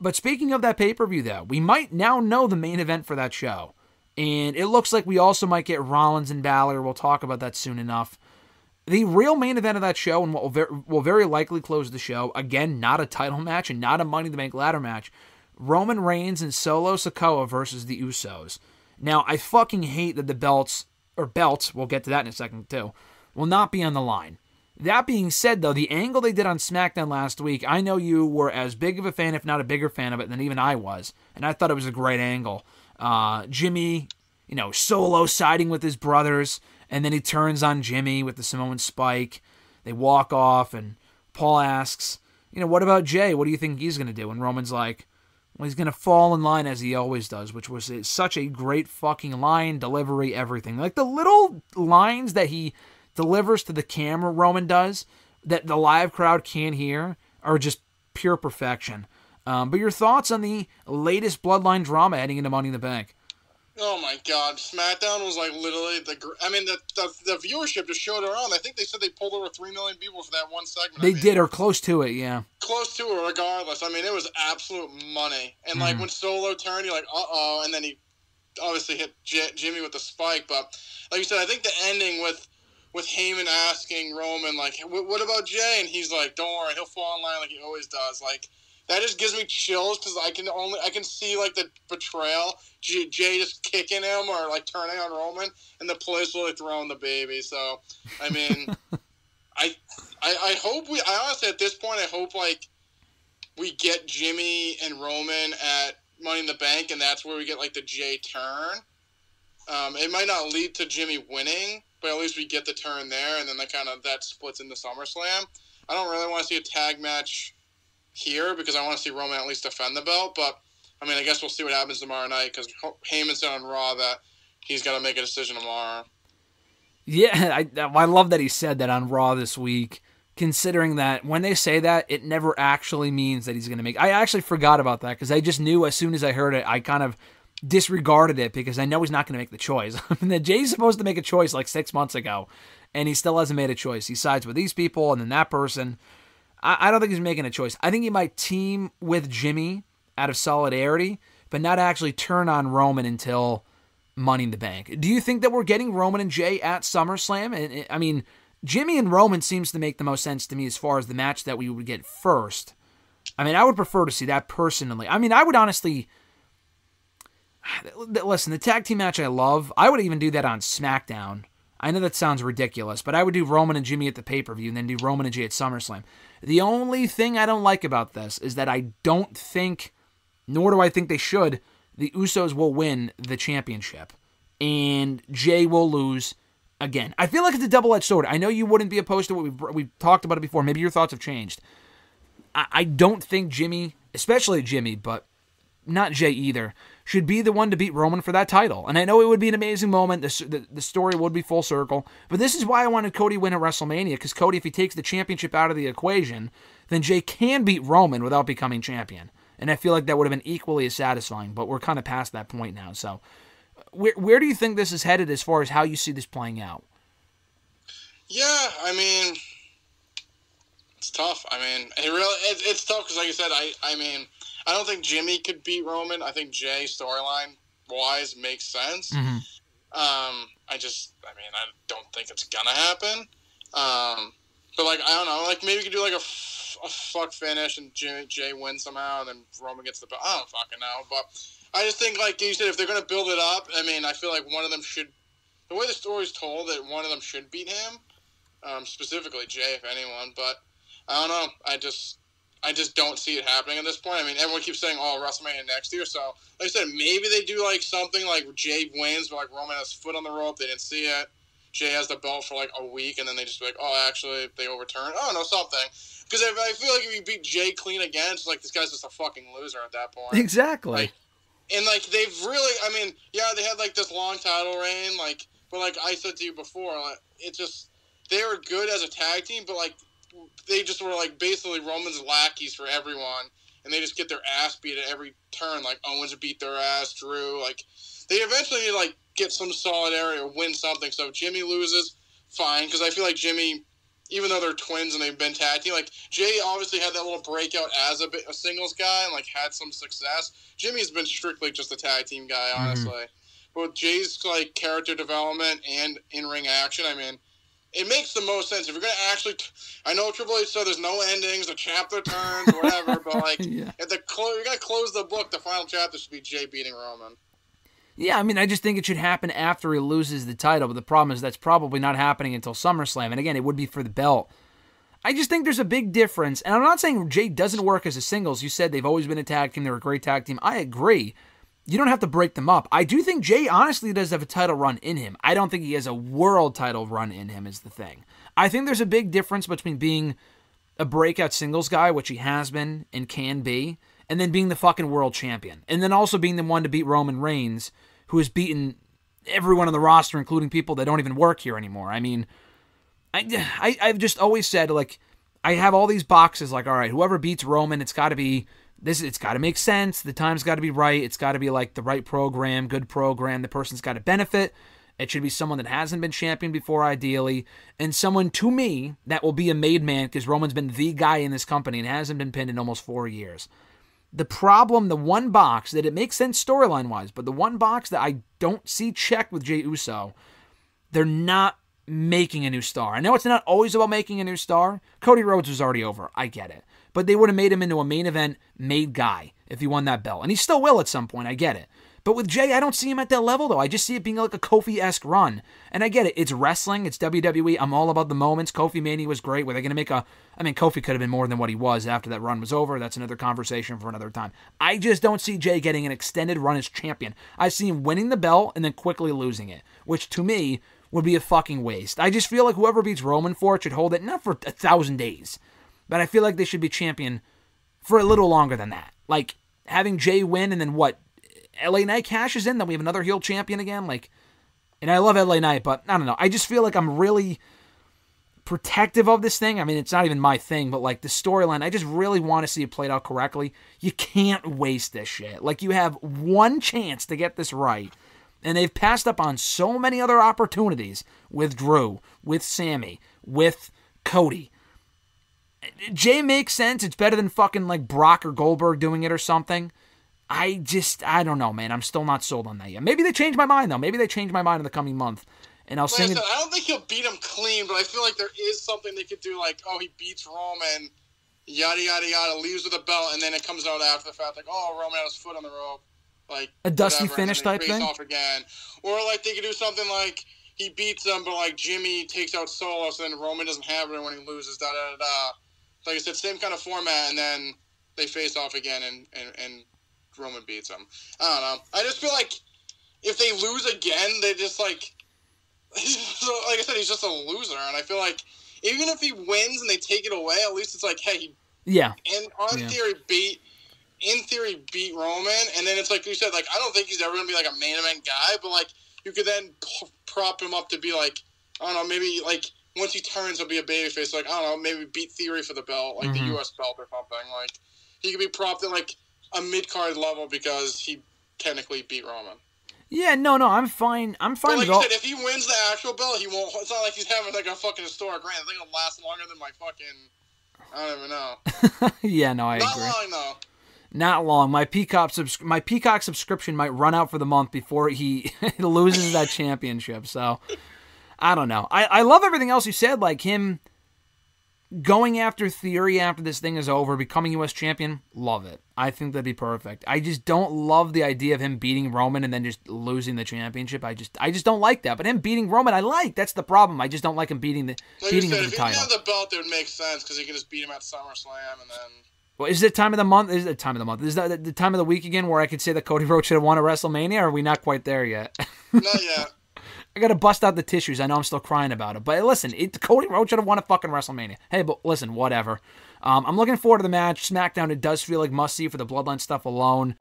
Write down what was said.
But speaking of that pay-per-view, though, we might now know the main event for that show. And it looks like we also might get Rollins and Balor. We'll talk about that soon enough. The real main event of that show, and what will very likely close the show, again, not a title match and not a Money in the Bank ladder match, Roman Reigns and Solo Sikoa versus the Usos. Now, I fucking hate that the belts, we'll get to that in a second too, will not be on the line. That being said, though, the angle they did on SmackDown last week, I know you were as big of a fan, if not a bigger fan of it, than even I was. And I thought it was a great angle. Jimmy, Solo siding with his brothers, and then he turns on Jimmy with the Samoan Spike. They walk off, and Paul asks, what about Jey? What do you think he's going to do? And Roman's like, well, he's going to fall in line as he always does, which was such a great fucking line, delivery, everything. Like the little lines that he delivers to the camera, Roman does, that the live crowd can't hear, are just pure perfection. But your thoughts on the latest Bloodline drama heading into Money in the Bank? Oh my God, SmackDown was like literally the viewership just showed around. I think they said they pulled over 3 million people for that one segment. They did, or close to it, yeah. Close to it, regardless. It was absolute money. And like when Solo turned, you're like, uh-oh, and then he obviously hit Jimmy with the spike. But like you said, I think the ending with Heyman asking Roman, like, what about Jey? And he's like, don't worry, he'll fall in line like he always does. Like, that just gives me chills because I can see like the betrayal, Jey just kicking him or like turning on Roman, and the place will like throwing the baby. So, I hope I honestly at this point I hope like we get Jimmy and Roman at Money in the Bank, and that's where we get like the Jey turn. It might not lead to Jimmy winning, but at least we get the turn there, and then that splits into SummerSlam. I don't really want to see a tag match here because I want to see Roman at least defend the belt, but I guess we'll see what happens tomorrow night because Heyman said on Raw that he's got to make a decision tomorrow. Yeah, I love that he said that on Raw this week, considering that when they say that, it never actually means that he's going to make. I actually forgot about that because I just knew as soon as I heard it, I kind of disregarded it because I know he's not going to make the choice. That Jay's supposed to make a choice like 6 months ago, and he still hasn't made a choice. He sides with these people and then that person. I don't think he's making a choice. I think he might team with Jimmy out of solidarity, but not actually turn on Roman until Money in the Bank. Do you think that we're getting Roman and Jey at SummerSlam? And Jimmy and Roman seems to make the most sense to me as far as the match that we would get first. I would prefer to see that personally. I would honestly... Listen, the tag team match I love, I would even do that on SmackDown. I know that sounds ridiculous, but I would do Roman and Jimmy at the pay-per-view and then do Roman and Jey at SummerSlam. The only thing I don't like about this is that I don't think, nor do I think they should, the Usos will win the championship. And Jey will lose again. I feel like it's a double-edged sword. I know you wouldn't be opposed to it. We've talked about it before. Maybe your thoughts have changed. I don't think Jimmy, especially Jimmy, but not Jey either, should be the one to beat Roman for that title. And I know it would be an amazing moment. The story would be full circle. But this is why I wanted Cody win at WrestleMania, because Cody, if he takes the championship out of the equation, then Jey can beat Roman without becoming champion. And I feel like that would have been equally as satisfying, but we're kind of past that point now. So where do you think this is headed as far as how you see this playing out? Yeah, it's tough. It's tough because, like you said, I don't think Jimmy could beat Roman. I think Jey storyline-wise makes sense. Mm-hmm. I don't think it's gonna happen. But, I don't know. Maybe we could do, a fuck finish and Jey wins somehow and then Roman gets the belt. I don't fucking know. But I just think, like you said, if they're gonna build it up, I feel like one of them should... The way the story's told, that one of them should beat him. Specifically Jey, if anyone. But, I don't know. I just don't see it happening at this point. Everyone keeps saying, WrestleMania next year. So, like I said, maybe they do, something like Jey wins, but, Roman has foot on the rope. They didn't see it. Jey has the belt for, a week, and then they just be like, actually, they overturned. Oh, no, something. Because I feel like if you beat Jey clean again, it's this guy's just a fucking loser at that point. Exactly. And, they've really, they had, this long title reign, but, I said to you before, it just, they were good as a tag team, but, they just were, basically Roman's lackeys for everyone, and they just get their ass beat at every turn. Owens beat their ass, Drew. They eventually need to, get some solidarity or win something. So if Jimmy loses, fine, because I feel like Jimmy, even though they're twins and they've been tag team, like, Jey obviously had that little breakout as a singles guy and, like, had some success. Jimmy's been strictly just a tag team guy, honestly. Mm-hmm. But with Jay's, like, character development and in-ring action, I mean, it makes the most sense. If you're going to actually... I know Triple H said there's no endings, the chapter turns, whatever, but, like, yeah. If you're going to close the book, the final chapter should be Jey beating Roman. Yeah, I mean, I just think it should happen after he loses the title, but the problem is that's probably not happening until SummerSlam, and again, it would be for the belt. I just think there's a big difference, and I'm not saying Jey doesn't work as a singles. You said they've always been a tag team, they're a great tag team. I agree. You don't have to break them up. I do think Jey honestly does have a title run in him. I don't think he has a world title run in him is the thing. I think there's a big difference between being a breakout singles guy, which he has been and can be, and then being the fucking world champion. And then also being the one to beat Roman Reigns, who has beaten everyone on the roster, including people that don't even work here anymore. I mean, I've just always said, like, I have all these boxes, like, all right, whoever beats Roman, it's got to be this. It's got to make sense. The time's got to be right. It's got to be, like, the right program, good program. The person's got to benefit. It should be someone that hasn't been champion before, ideally, and someone, to me, that will be a made man, because Roman's been the guy in this company and hasn't been pinned in almost 4 years. The problem, the one box that it makes sense storyline-wise, but the one box that I don't see checked with Jey Uso, they're not making a new star. I know it's not always about making a new star. Cody Rhodes was already over. I get it. But they would have made him into a main event made guy if he won that belt. And he still will at some point. I get it. But with Jey, I don't see him at that level, though. I just see it being like a Kofi-esque run. And I get it. It's wrestling. It's WWE. I'm all about the moments. Kofi Mania was great. Were they going to make a... I mean, Kofi could have been more than what he was after that run was over. That's another conversation for another time. I just don't see Jey getting an extended run as champion. I see him winning the belt and then quickly losing it, which to me would be a fucking waste. I just feel like whoever beats Roman for it should hold it, not for 1,000 days, but I feel like they should be champion for a little longer than that. Like, having Jey win and then what? LA Knight cashes in, then we have another heel champion again. Like, and I love LA Knight, but I don't know. I just feel like I'm really protective of this thing. I mean, it's not even my thing, but like the storyline, I just really want to see it played out correctly. You can't waste this shit. Like, you have one chance to get this right, and they've passed up on so many other opportunities with Drew, with Sammy, with Cody. Jey makes sense. It's better than fucking like Brock or Goldberg doing it or something. I don't know, man. I'm still not sold on that yet. Maybe they change my mind, though. Maybe they change my mind in the coming month. And I'll sing it. I don't think he'll beat him clean, but I feel like there is something they could do, like, oh, he beats Roman, yada, yada, yada, leaves with a belt, and then it comes out after the fact, like, oh, Roman had his foot on the rope. Like, a dusty finish type thing? Off again. Or, like, they could do something like he beats him, but, like, Jimmy takes out Solo, so then Roman doesn't have it when he loses, da-da-da-da. Like I said, same kind of format, and then they face off again, and Roman beats him. I don't know. I just feel like if they lose again, they just like I said, he's just a loser, and I feel like even if he wins and they take it away, at least it's like, hey, in theory beat Roman, and then it's like you said, like I don't think he's ever gonna be like a main event guy, but like you could then prop him up to be like, I don't know, maybe like once he turns, he'll be a babyface. Like I don't know, maybe beat Theory for the belt, like the U.S. belt or something. Like he could be propped at like a mid-card level because he technically beat Roman. Yeah, no, I'm fine. I'm fine. But like you said, if he wins the actual belt, he won't. It's not like he's having like a fucking historic reign. I think it'll last longer than my fucking. I don't even know. Yeah, no, I agree. Not long though. Not long. My Peacock subscription might run out for the month before he loses that championship. So I don't know. I love everything else you said, like him going after Theory after this thing is over, becoming U.S. champion, love it. I think that'd be perfect. I just don't love the idea of him beating Roman and then just losing the championship. I just don't like that. But him beating Roman, I like. That's the problem. I just don't like him beating him with the title. If he didn't have the belt, it would make sense because he can just beat him at SummerSlam and then. Well, is it time of the month? Is it time of the month? Is that the time of the week again where I could say that Cody Rhodes should have won at WrestleMania? Or are we not quite there yet? Not yet. I got to bust out the tissues. I know I'm still crying about it. But listen, Cody Rhodes should have won a fucking WrestleMania. Hey, but listen, whatever. I'm looking forward to the match. SmackDown, it does feel like must-see for the Bloodline stuff alone.